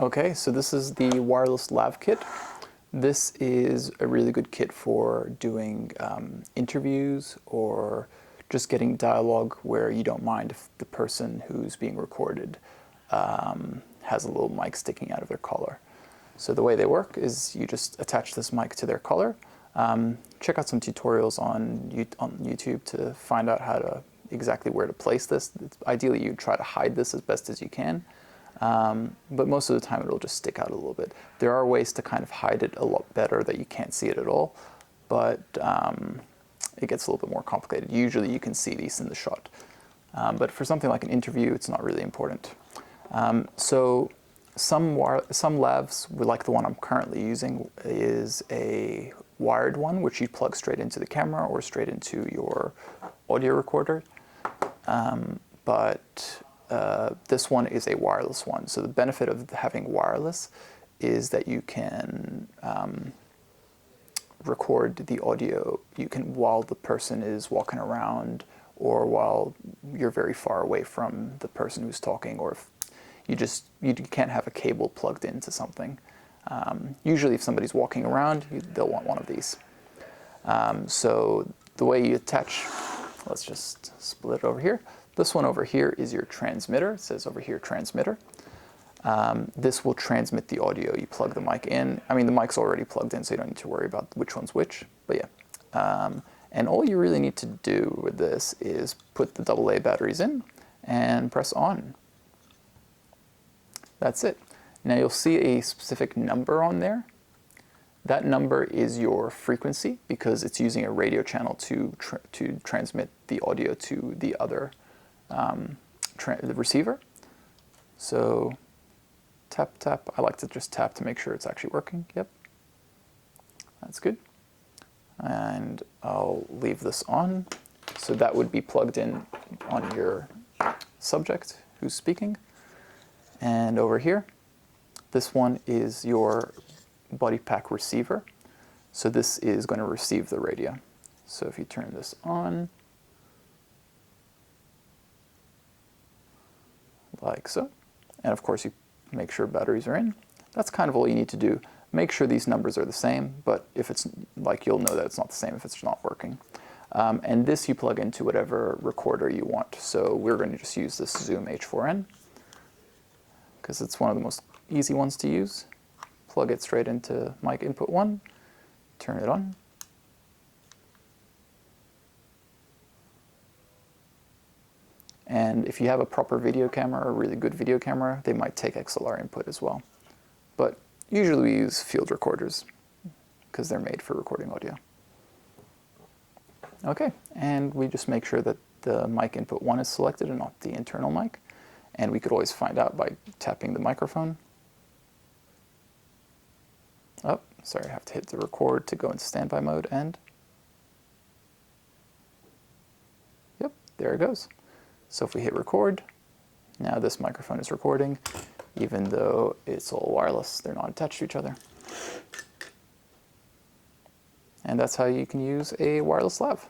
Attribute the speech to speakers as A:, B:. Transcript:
A: Okay, so this is the wireless lav kit. This is a really good kit for doing interviews or just getting dialogue where you don't mind if the person who's being recorded has a little mic sticking out of their collar. So the way they work is you just attach this mic to their collar. Check out some tutorials on YouTube to find out exactly where to place this. Ideally, you try to hide this as best as you can. But most of the time it'll just stick out a little bit. There are ways to kind of hide it a lot better that you can't see it at all, but it gets a little bit more complicated. Usually you can see these in the shot. But for something like an interview, it's not really important. So some lavs, like the one I'm currently using, is a wired one, which you plug straight into the camera or straight into your audio recorder. This one is a wireless one. So the benefit of having wireless is that you can record the audio. You can, while the person is walking around or while you're very far away from the person who's talking, or if you can't have a cable plugged into something. Usually if somebody's walking around, they'll want one of these. So the way you attach, let's just split it over here. This one over here is your transmitter. It says over here, transmitter. This will transmit the audio. You plug the mic in. I mean, the mic's already plugged in, so you don't need to worry about which one's which, but yeah. And all you really need to do with this is put the AA batteries in and press on. That's it. Now you'll see a specific number on there. That number is your frequency because it's using a radio channel to transmit the audio to the other the receiver. So tap, tap. I like to just tap to make sure it's actually working. Yep, that's good. And I'll leave this on. So that would be plugged in on your subject who's speaking. And over here, this one is your body pack receiver. So this is going to receive the radio. So if you turn this on, like so, and of course you make sure batteries are in. That's kind of all you need to do. Make sure these numbers are the same, but if it's like, you'll know that it's not the same if it's not working. And this you plug into whatever recorder you want. So we're going to just use this Zoom H4n because it's one of the most easy ones to use. Plug it straight into mic input 1, turn it on. And if you have a proper video camera, a really good video camera, they might take XLR input as well. But usually we use field recorders because they're made for recording audio. Okay, and we just make sure that the mic input 1 is selected and not the internal mic. And we could always find out by tapping the microphone. Oh, sorry, I have to hit the record to go into standby mode, and yep, there it goes. So if we hit record, now this microphone is recording, even though it's all wireless. They're not attached to each other. And that's how you can use a wireless lav.